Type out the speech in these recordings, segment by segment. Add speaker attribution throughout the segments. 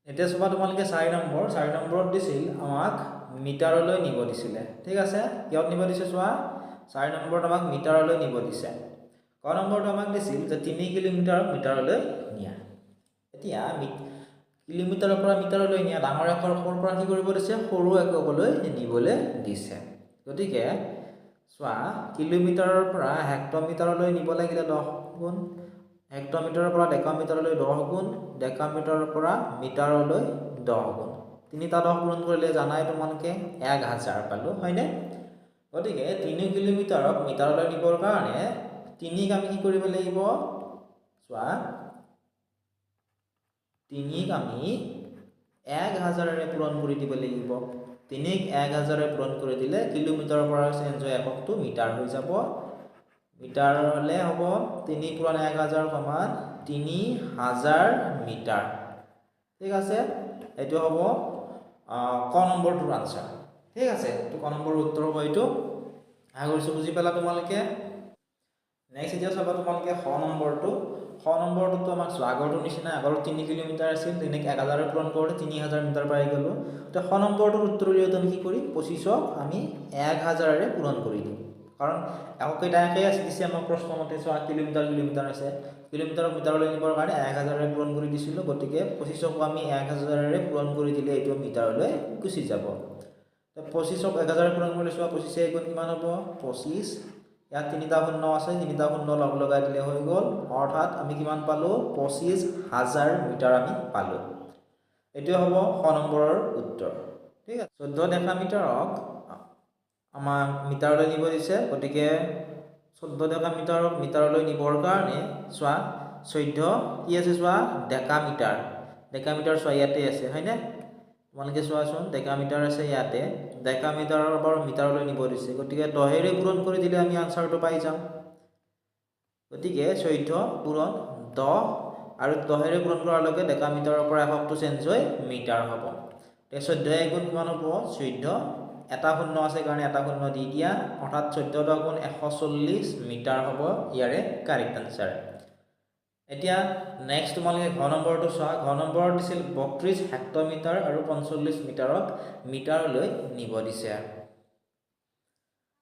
Speaker 1: এতিয়া চবা তোমালোকে 4 নম্বৰত দিছিল আমাক মিটাৰলৈ নিব দিছিলে ঠিক আছে কিয়ত নিব দিছে চোৱা 4 নম্বৰত আমাক মিটাৰলৈ নিব দিছে ক নম্বৰটো আমাক দিছিল যে 3 কিলোমিটাৰ মিটাৰলৈ নিয়া এতিয়া কিলোমিটাৰৰ পৰা মিটাৰলৈ নিয়া ডাঙৰ একৰ সৰুৰ পৰা কি কৰিব দিছে সৰু এককলৈ নিবলৈ দিছে গতিকে চোৱা কিলোমিটাৰৰ পৰা হেক্টৰমিটাৰলৈ নিব লাগিলে 10 গুণ হেক্টৰমিটাৰৰ পৰা ডেকামিটাৰলৈ 10 গুণ ডেকামিটাৰৰ পৰা মিটাৰলৈ 10 গুণ তিনিটা 10 পূৰণ কৰিলে জানাই তোমালোকে 1000 পালো হয়নে গতিকে 3 কিলোমিটাৰক মিটাৰলৈ নিবৰ কাৰণে 3ক আমি কি কৰিব লাগিব চোৱা 3ক আমি 1000ৰে পূৰণ কৰি দিব লাগিব 3ক 1000ৰে পূৰণ কৰি দিলে কিলোমিটাৰৰ পৰা চেঞ্জ হৈ এককটো মিটাৰ হৈ যাব মিটাৰ হলে হ'ব 3 পূৰণ 1000 সমান 3000 মিটাৰ ঠিক আছে এইটো হ'ব ক নম্বৰটোৰ আনসাৰ ঠিক আছে তো ক নম্বৰৰ উত্তৰ হ'ব এইটো আশা কৰিছো বুজি পালা তোমালোকে নেক্সট এতিয়া চাবা তোমালোকে খ নম্বৰটো আমাক আগৰটো নিচিনা আগৰ 3 কিলোমিটাৰ আছিল তেনেকৈ 1000ৰে পূৰণ কৰোঁতে 3000 মিটাৰ পাই গ'লো তো খ নম্বৰটোৰ উত্তৰ উলিয়াওঁতে আমি কি কৰিম 25ক আমি 1000ৰে পূৰণ কৰি দিম কাৰণ এককেইটা একেই আছে দিছে আমাক প্ৰশ্নমতে চোৱা কিলোমিটাৰ আছে কিলোমিটাৰক মিটাৰলৈ নিবৰ কাৰণে 1000ৰে পূৰণ কৰি দিছিলোঁ গতিকে 25ক আমি 1000ৰে পূৰণ কৰি দিলে এইটো মিটাৰলৈ গুচি যাব তো 25ক 1000ৰে পূৰণ কৰিলে চোৱা 25 এ গুণ কিমান হ'ব 25 ইয়াত তিনিটা শূন্য আছে তিনিটা শূন্য লগ লগাই দিলে হৈ গ'ল অৰ্থাৎ আমি কিমান পালো 25000 মিটাৰ আমি পালো এইটো হ'ব খ নম্বৰৰ উত্তৰ ঠিক আছে 14 ডেকামিটাৰক আমাক মিটাৰলৈ নিব দিছে গতিকে 14 ডেকামিটাৰক মিটাৰলৈ নিবৰ কাৰণে চোৱা 14 কি আছে চোৱা ডেকামিটাৰ চোৱা ইয়াতে আছে হয়নে তোমালোকে চোৱাচোন ডেকামিটাৰ আছে ইয়াতে ডেকামিটাৰৰ পৰা মিটাৰলৈ নিব দিছে গতিকে 10ৰে পূৰণ কৰি দিলে আমি আনসাৰটো পাই যাম গতিকে 14 পূৰণ 10 আৰু 10ৰে পূৰণ কৰাৰ লগে ডেকামিটাৰৰ পৰা এককটো চেঞ্জ হৈ মিটাৰ হ'ব তে 14 গুণ কিমান হ'ব 14 এটা শূন্য আছে কাৰণে এটা শূন্য দি দিয়া অৰ্থাৎ 14 গুণ 140 মিটাৰ হ'ব ইয়াৰে কাৰেক্ট আনসাৰ এতিয়া নেক্সট তোমালোকে ঘ নম্বৰটো চোৱা ঘ নম্বৰত দিছিল 32 হেক্টৰমিটাৰ আৰু 45 মিটাৰক মিটাৰলৈ নিব দিছে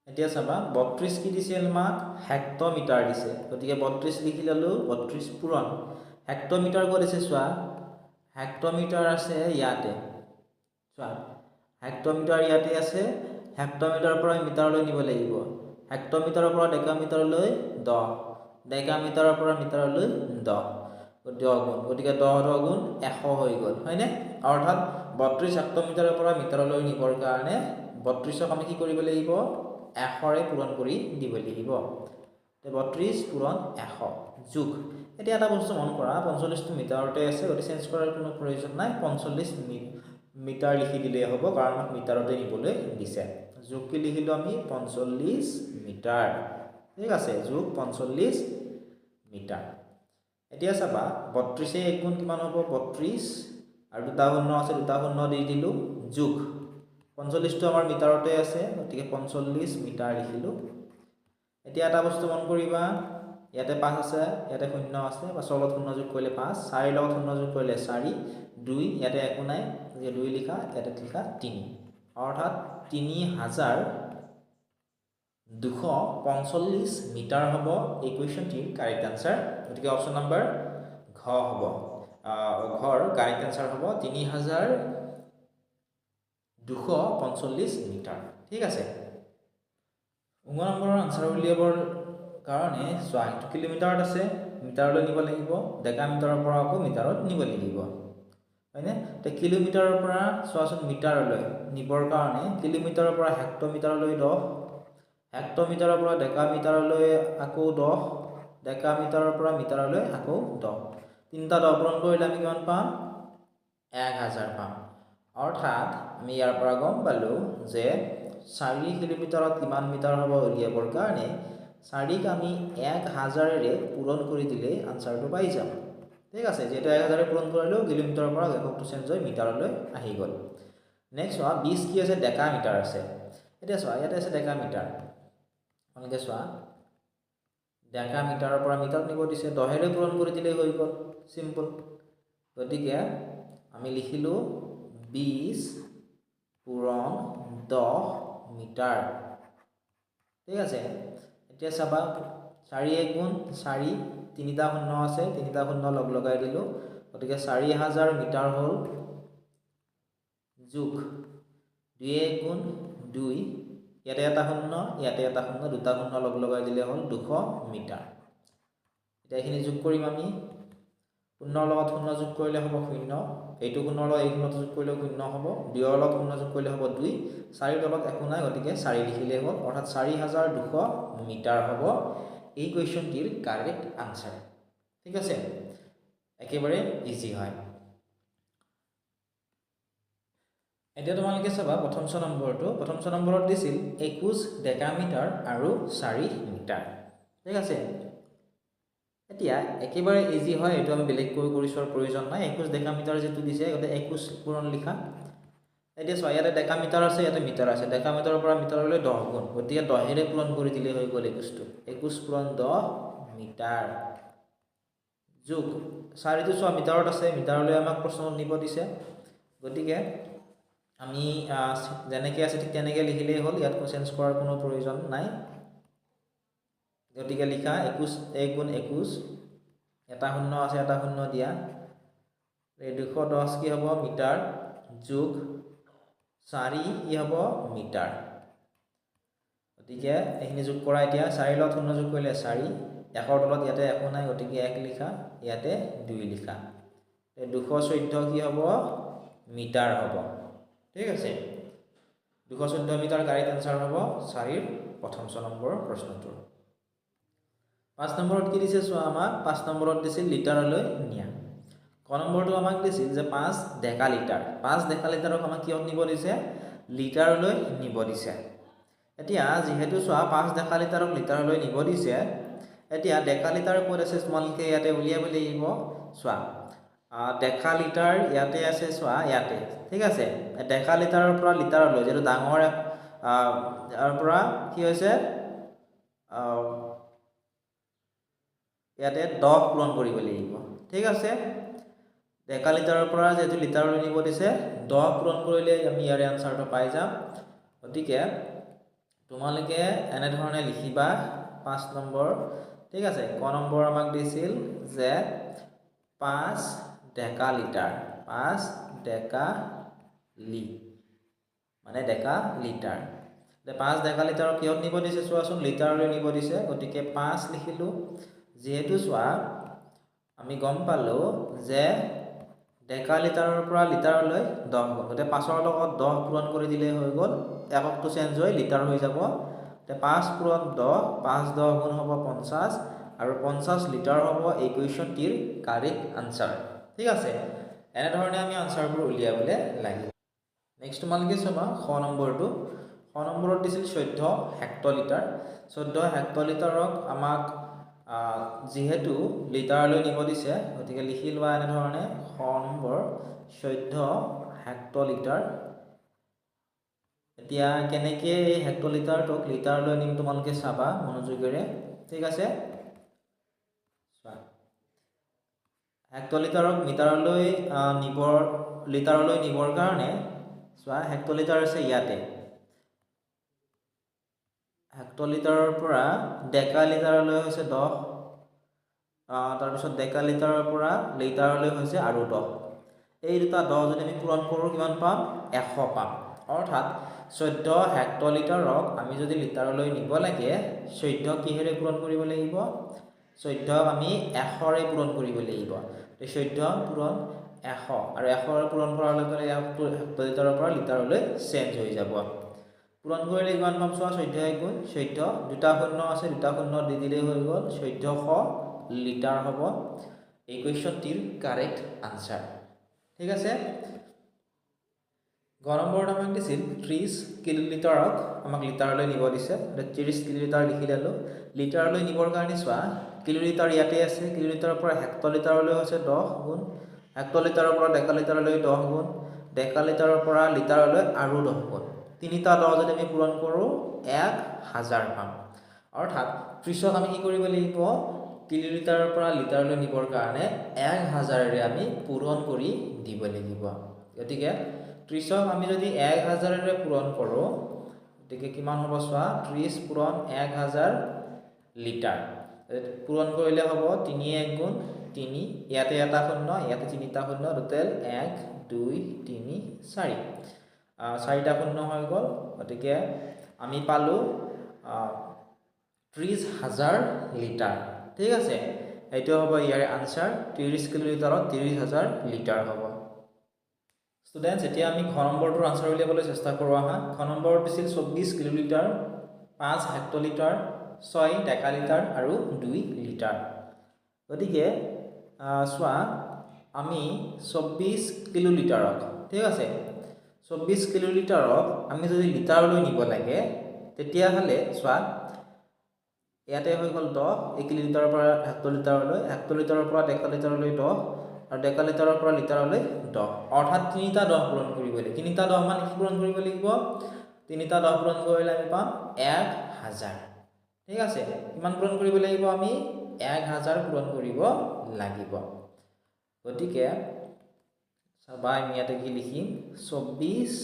Speaker 1: এতিয়া চাবা 32 কি দিছিল আমাক হেক্টৰমিটাৰ দিছে গতিকে 32 লিখি ললো 32 পূৰণ হেক্টৰমিটাৰ ক'ত আছে চোৱা হেক্টৰমিটাৰ আছে ইয়াতে চোৱা হেক্টৰমিটাৰ ইয়াতে আছে হেক্টৰমিটাৰৰ পৰা মিটাৰলৈ নিব লাগিব হেক্টৰমিটাৰৰ পৰা ডেকামিটাৰলৈ 10 ডেকামিটাৰৰ পৰা মিটাৰলৈ 10 গুণ গতিকে 10 গুণ 100 হৈ গ'ল হয়নে অৰ্থাৎ 32 হেক্টৰমিটাৰৰ পৰা মিটাৰলৈ নিবৰ কাৰণে 32ক আমি কি কৰিব লাগিব 100ৰে পূৰণ কৰি দিব লাগিব তে 32 পূৰণ 100 যোগ এতিয়া এটা বস্তু মন কৰা 45টো মিটাৰতে আছে গতি চেঞ্জ কৰাৰ কোনো প্ৰয়োজন নাই 45 মিটাৰ লিখি দিলে হ'ব কাৰণ আমাক মিটাৰতে নিবলৈ দিছে যোগ কি লিখিলো আমি 45 মিটাৰ ঠিক আছে যোগ 45 মিটাৰ এতিয়া চাবা 32 এ গুণ কিমান হ'ব 32 আৰু দুটা শূন্য আছে দুটা শূন্য দি দিলো যোগ 45টো আমাৰ মিটাৰতে আছে গতিকে 45 মিটাৰ লিখিলো এতিয়া এটা বস্তু মন কৰিবা ইয়াতে 5 আছে ইয়াতে শূন্য আছে 5 লগত শূন্য যোগ কৰিলে 5 4 লগত শূন্য যোগ কৰিলে 4 2 ইয়াতে একো নাই যে 2 লিখা ইয়াতে লিখা 3 অৰ্থাৎ 3245 মিটাৰ হ'ব এই কুৱেশ্যনটিৰ কাৰেক্ট আনসাৰ গতিকে অপচন নম্বৰ ঘ হ'ব ঘৰ কাৰেক্ট আনসাৰ হ'ব 3245 মিটাৰ ঠিক আছে 9 নম্বৰৰ আনসাৰ উলিয়াবৰ কাৰণে চোৱা কিলোমিটাৰত আছে মিটাৰলৈ নিব লাগিব ডেকামিটাৰৰ পৰা আকৌ মিটাৰত নিব লাগিব হয়নে তে কিলোমিটাৰৰ পৰা চোৱাচোন মিটাৰলৈ নিবৰ কাৰণে কিলোমিটাৰৰ পৰা হেক্টৰমিটাৰলৈ 10 হেক্টৰমিটাৰৰ পৰা ডেকামিটাৰলৈ আকৌ 10 ডেকামিটাৰৰ পৰা মিটাৰলৈ আকৌ 10 তিনিটা 10 পূৰণ কৰিলে আমি কিমান পাম 1000 পাম অৰ্থাৎ আমি ইয়াৰ পৰা গম পালো যে 4 কিলোমিটাৰত কিমান মিটাৰ হ'ব উলিয়াবৰ কাৰণে 4ক আমি 1000ৰে পূৰণ কৰি দিলে আনসাৰটো পাই যাম ঠিক আছে যেটা 1000ৰে পূৰণ কৰিলো কিলোমিটাৰৰ পৰা এককটো চেঞ্জ হৈ মিটাৰলৈ আহি গ'ল নেক্সট 20 কি আছে ডেকামিটাৰ আছে এতিয়া চোৱা ইয়াতে আছে ডেকামিটাৰ আপোনালোকে চোৱা ডেকামিটাৰৰ পৰা মিটাৰত নিব দিছে 10ৰে পূৰণ কৰি দিলে হৈ গ'ল সিম্পল গতিকে আমি লিখিলোঁ 20 পূৰণ 10 মিটাৰ। ঠিক আছে, এতিয়া চাবা 4 × 1 = 4, 3টা শূন্য আছে, 3টা শূন্য লগাই দিলোঁ, গতিকে 4000 মিটাৰ হ'ল, যোগ 2 × 1 = 2, ইয়াতে এটা শূন্য, ইয়াতে এটা শূন্য, দুটা শূন্য লগাই দিলে হ'ল 200 মিটাৰ। এতিয়া এইখিনি যোগ কৰিম আমি, শূন্যৰ লগত শূন্য যোগ কৰিলে হ'ব 0, এইটো শূন্যৰ লগত এই শূন্যটো যোগ কৰিলে 0 হ'ব, 2ৰ লগত শূন্য যোগ কৰিলে হ'ব 2, 4ৰ তলত একো নাই, গতিকে 4 লিখিলে হ'ল, অৰ্থাৎ 4200 মিটাৰ হ'ব এই কুৱেশ্যনটিৰ কাৰেক্ট আনসাৰ। ঠিক আছে, একেবাৰে ইজি হয়। এতিয়া তোমালোকে চাবা প্ৰথম নম্বৰটো, প্ৰথম নম্বৰত দিছিল 21 ডেকামিটাৰ আৰু 4 মিটাৰ। ঠিক আছে, এতিয়া একেবাৰে ইজি হয়, এইটো আমি বেলেগকৈ কৰি চোৱাৰ প্ৰয়োজন নাই। 21 ডেকামিটাৰ যেটো দিছে, গতে 21 পূৰণ লিখা। এতিয়া চোৱা, ইয়াতে ডেকামিটাৰ আছে, ইয়াতে মিটাৰ আছে, ডেকামিটাৰৰ পৰা মিটাৰলৈ 10 গুণ, গতিকে 10ৰে পূৰণ কৰি দিলে হৈ গ'ল 21টো, 21 পূৰণ 10 মিটাৰ, যোগ 4টো চোৱা মিটাৰত আছে, মিটাৰলৈ আমাক প্ৰশ্নত নিব দিছে, গতিকে আমি যেনেকৈ আছে ঠিক তেনেকৈ লিখিলেই হ'ল, ইয়াত চেঞ্জ কৰাৰ কোনো প্ৰয়োজন নাই। গতিকে লিখা 21 1 × 21, এটা শূন্য আছে, এটা শূন্য দিয়া, 210 কি হ'ব মিটাৰ, যোগ 4 কি হ'ব মিটাৰ। গতিকে এইখিনি যোগ কৰা, এতিয়া 4ৰ লগত শূন্য যোগ কৰিলে 4, 1ৰ তলত ইয়াতে একো নাই, গতিকে 1 লিখা, ইয়াতে 2 লিখা, 214 কি হ'ব মিটাৰ হ'ব। ঠিক আছে, 214 মিটাৰ কাৰেক্ট আনসাৰ হ'ব 4ৰ প্ৰথম নম্বৰ প্ৰশ্নটোৰ। 5 নম্বৰত কি দিছে চোৱা, আমাক 5 নম্বৰত দিছিল লিটাৰলৈ নিয়া। ক নম্বৰটো আমাক দিছিল যে 5 ডেকালিটাৰ, 5 ডেকালিটাৰক আমাক কিহত নিব দিছে, লিটাৰলৈ নিব দিছে। এতিয়া যিহেতু চোৱা 5 ডেকালিটাৰক লিটাৰলৈ নিব দিছে, এতিয়া ডেকালিটাৰ ক'ত আছে তোমালোকে ইয়াতে উলিয়াব লাগিব। চোৱা, ডেকালিটাৰ ইয়াতে আছে, চোৱা ইয়াতে। ঠিক আছে, ডেকালিটাৰৰ পৰা লিটাৰলৈ, যেটো ডাঙৰ ইয়াৰ পৰা কি হৈছে, ইয়াতে 10 পূৰণ কৰিব লাগিব। ঠিক আছে, ডেকালিটাৰৰ পৰা যেহেতু লিটাৰলৈ নিব দিছে, 10 পূৰণ কৰিলে আমি ইয়াৰে আনসাৰটো পাই যাম। গতিকে তোমালোকে এনেধৰণে লিখিবা 5 নম্বৰ। ঠিক আছে, ক নম্বৰ আমাক দিছিল যে 5 ডেকালিটাৰ, 5 ডেকালি মানে ডেকালিটাৰ, 5 ডেকালিটাৰক কিহত নিব দিছে চোৱাচোন, লিটাৰলৈ নিব দিছে, গতিকে 5 লিখিলোঁ। যিহেতু চোৱা আমি গম পালোঁ যে ডেকালিটাৰৰ পৰা লিটাৰলৈ 10 গুণ, গতিকে 5ৰ লগত 10 পূৰণ কৰি দিলে হৈ গ'ল, এককটো চেঞ্জ হৈ লিটাৰ হৈ যাব। 5 পূৰণ 10, 5 10 গুণ হ'ব 50, আৰু 50 লিটাৰ হ'ব এই কুৱেশ্যনটিৰ কাৰেক্ট আনসাৰ। ঠিক আছে, এনেধৰণে আমি আনসাৰবোৰ উলিয়াবলৈ লাগিব। নেক্সট তোমালোকে চাবা খ নম্বৰটো, খ নম্বৰত দিছিল 14 হেক্টলিটাৰ। 14 হেক্টলিটাৰক আমাক যিহেতু লিটাৰলৈ নিব দিছে, গতিকে লিখি লোৱা এনেধৰণে, খ নম্বৰ 14 হেক্টলিটাৰ। এতিয়া কেনেকৈ এই হেক্টলিটাৰটোক লিটাৰলৈ নিম তোমালোকে চাবা মনোযোগেৰে। ঠিক আছে, হেক্টলিটাৰক লিটাৰলৈ নিবৰ কাৰণে চোৱা, হেক্টলিটাৰ আছে ইয়াতে, হেক্টলিটাৰৰ পৰা ডেকালিটাৰলৈ হৈছে 10, তাৰপিছত ডেকালিটাৰৰ পৰা লিটাৰলৈ হৈছে আৰু 10। এই দুটা 10 যদি আমি পূৰণ কৰোঁ কিমান পাম, 100 পাম। অৰ্থাৎ 14 হেক্টলিটাৰক আমি যদি লিটাৰলৈ নিব লাগে, 14 কিহেৰে পূৰণ কৰিব লাগিব, 14 আমি 100ৰে পূৰণ কৰিব লাগিব। 14 পূৰণ 100, আৰু 100ৰে পূৰণ কৰাৰ লগে লগে হেক্টলিটাৰৰ পৰা লিটাৰলৈ চেঞ্জ হৈ যাব। পূৰণ কৰিলে কিমান পাম চোৱা, 14 গুণ 14, দুটা শূন্য আছে, দুটা শূন্য দি দিলেই হৈ গ'ল, 1400 লিটাৰ হ'ব এই কুৱেশ্যনটিৰ কাৰেক্ট আনসাৰ। ঠিক আছে, গ নম্বৰত আমাক দিছিল 30 কিলোলিটাৰক আমাক লিটাৰলৈ নিব দিছে, 30 কিলোলিটাৰ লিখি দিলোঁ। লিটাৰলৈ নিবৰ কাৰণে চোৱা, কিলোলিটাৰ ইয়াতে আছে, কিলোলিটাৰৰ পৰা হেক্টলিটাৰলৈ হৈছে 10 গুণ, হেক্টলিটাৰৰ পৰা ডেকালিটাৰলৈ 10 গুণ, ডেকালিটাৰৰ পৰা লিটাৰলৈ আৰু 10 গুণ। তিনিটা 10 যদি আমি পূৰণ কৰোঁ 1000 পাম। অৰ্থাৎ 30ক আমি কি কৰিব লাগিব, কিলোমিটাৰৰ পৰা লিটাৰলৈ নিবৰ কাৰণে 1000ৰে আমি পূৰণ কৰি দিব লাগিব গতিকে 30ক আমি যদি 1000ৰে পূৰণ কৰোঁ গতিকে কিমান হ'ব চোৱা 30 পূৰণ 1000 লিটাৰ পূৰণ কৰিলে হ'ব 3 1 গুণ 3 ইয়াতে এটা শূন্য ইয়াতে তিনিটা শূন্য টোটেল 1 2 3 4 চাৰিটা শূন্য হৈ গ'ল গতিকে আমি পালো 30000 লিটাৰ ঠিক আছে এইটো হ'ব ইয়াৰ আনসাৰ 30 কিলোমিটাৰত 30000 লিটাৰ হ'ব স্টুডেন্টস এতিয়া আমি ঘ নম্বৰটোৰ আনসাৰ উলিয়াবলৈ চেষ্টা কৰো আহা ঘ নম্বৰ দিছিল 24 কিলোমিটাৰ 5 হেক্টলিটাৰ 6 ডেকালিটাৰ আৰু 2 লিটাৰ গতিকে চোৱা আমি 24 কিলোমিটাৰক ঠিক আছে 24 কিলোমিটাৰক আমি যদি লিটাৰলৈ নিব লাগে তেতিয়া হলে চোৱা ইয়াতে হৈ গল 10 1 কিলোমিটাৰৰ পৰা হেক্টলিটাৰলৈ হেক্টলিটাৰৰ পৰা ডেকালিটাৰলৈ 10 আৰু ডেকালিটাৰৰ পৰা লিটাৰলৈ 10 অৰ্থাৎ তিনিটা 10 পূৰণ কৰিব লাগিব তিনিটা 10 মানে কি পূৰণ কৰিব লাগিব তিনিটা 10 পূৰণ কৰিলে আমি পাম 1000 ঠিক আছে কিমান পূৰণ কৰিব লাগিব আমি 1000 পূৰণ কৰিব লাগিব গতিকে সবা আমি ইয়াতে কি লিখিম 24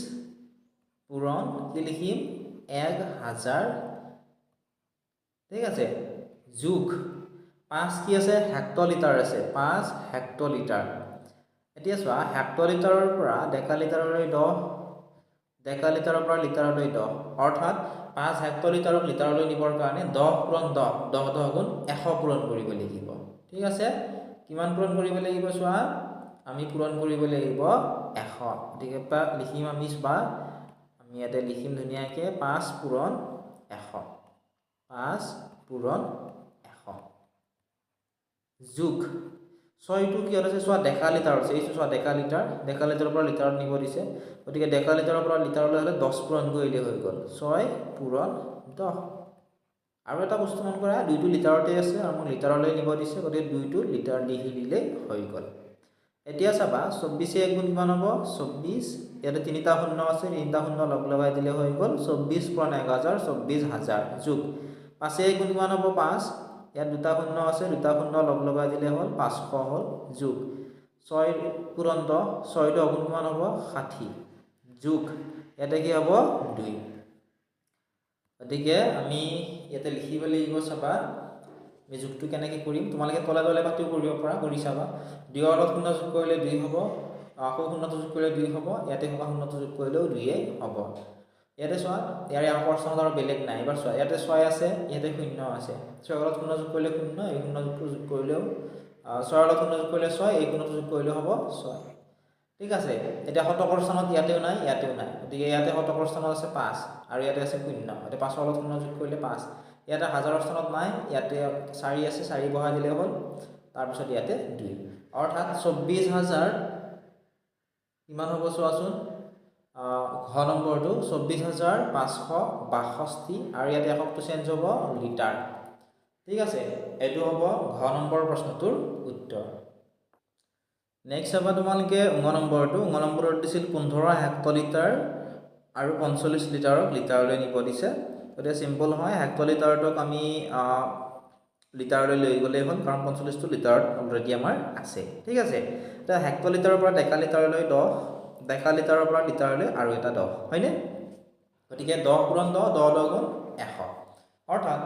Speaker 1: পূৰণ কি লিখিম 1000 ঠিক আছে যোগ 5 কি আছে হেক্টলিটাৰ আছে 5 হেক্টলিটাৰ এতিয়া চোৱা হেক্টলিটাৰৰ পৰা ডেকালিটাৰলৈ 10 ডেকালিটাৰৰ পৰা লিটাৰলৈ 10 অৰ্থাৎ 5 হেক্টলিটাৰক লিটাৰলৈ নিবৰ কাৰণে 10 পূৰণ 10 10 10 গুণ 100 পূৰণ কৰিব লাগিব ঠিক আছে কিমান পূৰণ কৰিব লাগিব চোৱা আমি পূৰণ কৰিব লাগিব 100 গতিকে লিখিম আমি বা আমি ইয়াতে লিখিম ধুনীয়াকৈ 5 পূৰণ 100 5 পূৰণ 100 যোগ 6টো কি আছে চোৱা ডেকালিটাৰ আছে এইটো চোৱা ডেকালিটাৰ ডেকালিটাৰৰ পৰা লিটাৰত নিব দিছে গতিকে ডেকালিটাৰৰ পৰা লিটাৰলৈ হলে 10 পূৰণ কৰিলে হৈ গ'ল 6 পূৰণ 10 আৰু এটা বস্তু মন কৰা 2টো লিটাৰতে আছে আৰু মোক লিটাৰলৈ নিব দিছে গতিকে 2টো লিটাৰ লিখি দিলে হৈ গ'ল এতিয়া চাবা 24 1 গুণ কিমান হ'ব 24 ইয়াতে তিনিটা শূন্য আছে তিনিটা শূন্য লগ লগাই দিলে হৈ গ'ল 24 পূৰণ 1000 24000 যোগ 5 1 গুণ কিমান হ'ব 5 ইয়াত দুটা শূন্য আছে দুটা শূন্য লগ লগাই দিলে হ'ল 500 হ'ল যোগ 6 পূৰণ 10 6 টো গুণ কিমান হ'ব 60 যোগ ইয়াতে কি হ'ব 2 গতিকে আমি ইয়াতে লিখিব লাগিব চাবা আমি যোগটো কেনেকৈ কৰিম তোমালোকে তলে তলে পাতিও কৰিব পৰা কৰি চাবা 2 লগত শূন্য যোগ কৰিলে 2 হ'ব আকৌ শূন্যটো যোগ কৰিলে 2 হ'ব ইয়াতে থকা শূন্যটো যোগ কৰিলেও 2 হ'ব ইয়াতে চোৱা ইয়াৰে আকৰ্ষণত আৰু বেলেগ নাই এবাৰ চোৱা ইয়াতে 6 আছে ইয়াতে শূন্য আছে 6 লগত শূন্য যোগ কৰিলে শূন্য এই শূন্য যোগ কৰিলেও 6 লগত শূন্য যোগ কৰিলে 6 এই শূন্যটো যোগ কৰিলেও হ'ব 6 ঠিক আছে এতিয়া শতকৰ স্থানত ইয়াতেও নাই গতিকে ইয়াতে শতকৰ স্থানত আছে 5 আৰু ইয়াতে আছে শূন্য এতিয়া 5 লগত শূন্য যোগ কৰিলে 5 ইয়াতে হাজাৰৰ স্থানত নাই ইয়াতে 4 আছে 4 বহাই দিলে হ'ল তাৰপিছত ইয়াতে 2 অৰ্থাৎ 24000 কিমান হ'ব চোৱাচোন ঘ নম্বৰটো 24562 আৰু ইয়াতে এককটো চেঞ্জ হ'ব লিটাৰ ঠিক আছে এইটো হ'ব ঘ নম্বৰ প্ৰশ্নটোৰ উত্তৰ নেক্সট হ'ব তোমালোকে ঙ নম্বৰত দিছিল 15 হেক্টলিটাৰ আৰু 45 লিটাৰক লিটাৰলৈ নিব দিছে গতিকে সিম্পল হয় হেক্টলিটাৰটোক আমি লিটাৰলৈ লৈ গ'লেই হ'ল কাৰণ 45টো লিটাৰত অলৰেডি আমাৰ আছে ঠিক আছে এতিয়া হেক্টলিটাৰৰ পৰা ডেকালিটাৰলৈ 10 ডেকালিটাৰৰ পৰা লিটাৰলৈ আৰু এটা 10 হয়নে গতিকে 10 পূৰণ 10 10 10 গুণ 100 অৰ্থাৎ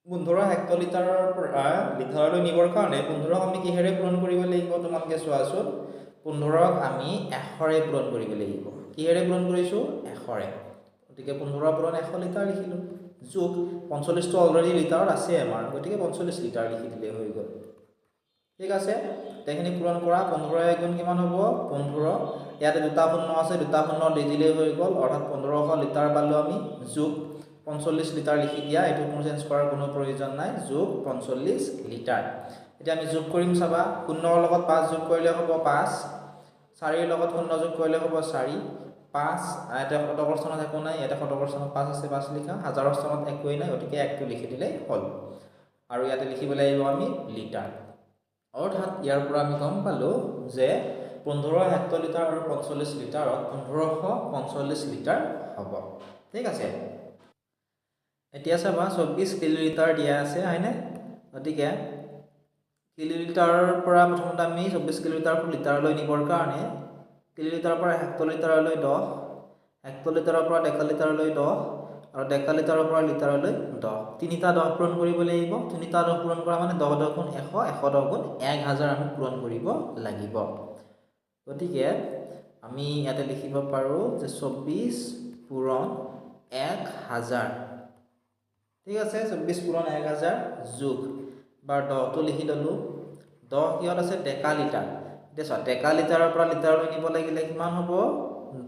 Speaker 1: 15 হেক্টলিটাৰৰ পৰা লিটাৰলৈ নিবৰ কাৰণে 15ক আমি কিহেৰে পূৰণ কৰিব লাগিব তোমালোকে চোৱাচোন 15ক আমি 100ৰে পূৰণ কৰিব লাগিব কিহেৰে পূৰণ কৰিছো 100ৰে গতিকে 15 পূৰণ 100 লিটাৰ লিখিলো যোগ 45টো অলৰেডি লিটাৰত আছে আমাৰ গতিকে 45 লিটাৰ লিখি দিলে হৈ গ'ল ঠিক আছে তেখিনি পূৰণ কৰা 15 গুণ কিমান হ'ব 15 ইয়াতে দুটা শূন্য আছে দুটা শূন্য দি দিলে হৈ গ'ল অৰ্থাৎ 1500 লিটাৰ পালো আমি যোগ 45 লিটাৰ লিখি দিয়া এটো কোনো চেঞ্জ কৰাৰ কোনো প্ৰয়োজন নাই যোগ 45 লিটাৰ এতিয়া আমি যোগ কৰিম চাবা 0 ৰ লগত 5 যোগ কৰিলে হ'ব 5 4 ৰ লগত 0 যোগ কৰিলে হ'ব 4 5 ইয়াতে শতকৰ স্থানত একো নাই ইয়াতে শতকৰ স্থানত 5 আছে 5 লিখা হাজাৰৰ স্থানত একোই নাই গতিকে একটো লিখি দিলে হ'ল আৰু ইয়াতে লিখিব লাগিব আমি লিটাৰ অৰ্থাৎ ইয়াৰ পৰা আমি গম পালো যে 15 হেক্টলিটাৰ আৰু 45 লিটাৰত 1545 লিটাৰ হ'ব ঠিক আছে এতিয়া চাবা 24 কিলোমিটাৰ দিয়া আছে হয়নে গতিকে কিলোলিটাৰৰ পৰা প্ৰথমতে আমি 24 কিলোমিটাৰ লিটাৰলৈ নিবৰ কাৰণে কিলোলিটাৰৰ পৰা হেক্টলিটাৰলৈ 10, হেক্টলিটাৰৰ পৰা ডেকালিটাৰলৈ 10 আৰু ডেকালিটাৰৰ পৰা লিটাৰলৈ 10, তিনিটা 10 পূৰণ কৰিব লাগিব। তিনিটা 10 পূৰণ কৰা মানে 10 10 গুণ 100, 100 10 গুণ 1000 আমি পূৰণ কৰিব লাগিব। গতিকে আমি ইয়াতে লিখিব পাৰোঁ যে 24 পূৰণ 1000, ঠিক আছে। 24 পূৰণ 1000 যোগ বা 10টো লিখি ল'লোঁ। 10 কিহত আছে? ডেকালিটাৰ। এতিয়া চোৱা, ডেকালিটাৰৰ পৰা লিটাৰলৈ নিব লাগিলে কিমান হ'ব?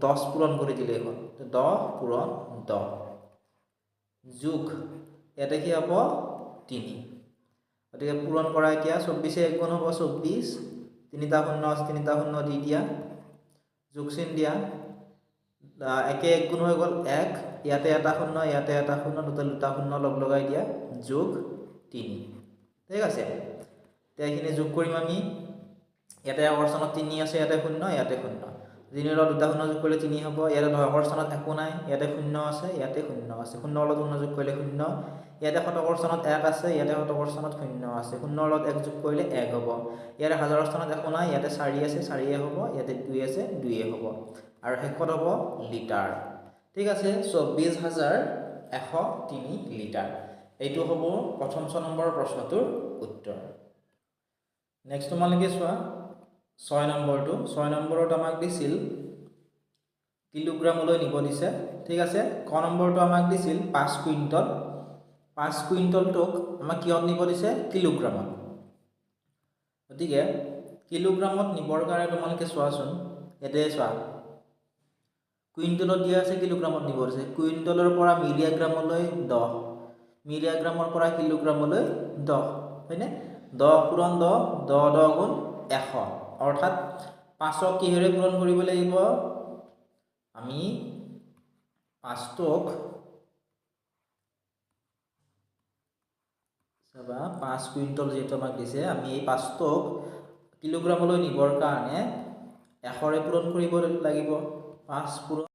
Speaker 1: 10 পূৰণ কৰি দিলেই হ'ল। 10 পূৰণ 10 যোগ ইয়াতে কি হ'ব? 3। গতিকে পূৰণ কৰা এতিয়া 24 এক গুণ হ'ব 24, তিনিটা শূন্য আছে, তিনিটা শূন্য দি দিয়া, যোগ চিন দিয়া, একে এক গুণ হৈ গ'ল 1, ইয়াতে এটা শূন্য, ইয়াতে এটা শূন্য, দুটা শূন্য লগ লগাই দিয়া, যোগ 3, ঠিক আছে। এতিয়া এইখিনি যোগ কৰিম আমি। ইয়াতে আগৰ স্থানত 3 আছে, ইয়াতে শূন্য, ইয়াতে শূন্য, 3 লগত দুটা শূন্য যোগ কৰিলে 3 হ'ব। ইয়াতে দশকৰ স্থানত একো নাই, ইয়াতে শূন্য আছে, ইয়াতে শূন্য আছে, 0 লগত 0 যোগ কৰিলে 0, ইয়াতে শতকৰ স্থানত 1 আছে, ইয়াতে শতকৰ স্থানত 0 আছে, 0 লগত 1 যোগ কৰিলে 1 হ'ব। ইয়াতে হাজাৰৰ স্থানত একো নাই, ইয়াতে 4 আছে, 4 হ'ব, ইয়াতে 2 আছে, 2 হ'ব, আৰু শেষত হ'ব লিটাৰ, ঠিক আছে। 24,103 লিটাৰ। এইটো হ'ব প্ৰথম 6 নম্বৰৰ প্ৰশ্নটোৰ উত্তৰ। নেক্সট তোমালোকে চোৱা 6 নম্বৰটো। 6 নম্বৰত আমাক দিছিল কিলোগ্ৰামলৈ নিব দিছে, ঠিক আছে। ক নম্বৰটো আমাক দিছিল 5 কুইণ্টল। 5 কুইণ্টলটোক আমাক কিহত নিব দিছে? কিলোগ্ৰামত। গতিকে কিলোগ্ৰামত নিবৰ কাৰণে তোমালোকে চোৱাচোন, ইয়াতে চোৱা, কুইণ্টলত দিয়া আছে, কিলোগ্ৰামত নিব দিছে। কুইণ্টলৰ পৰা মিলিগ্ৰামলৈ 10, মিলিগ্ৰামৰ পৰা কিলোগ্ৰামলৈ 10, হয়নে? 10 পূৰণ 10, 10 10 গুণ 100, অৰ্থাৎ 5ক কিহেৰে পূৰণ কৰিব লাগিব? আমি 5টোক 5 কুইণ্টল যিহেতু আমাক দিছে, আমি এই 5টোক কিলোগ্ৰামলৈ নিবৰ কাৰণে 100ৰে পূৰণ কৰিব লাগিব। 5 পূৰণ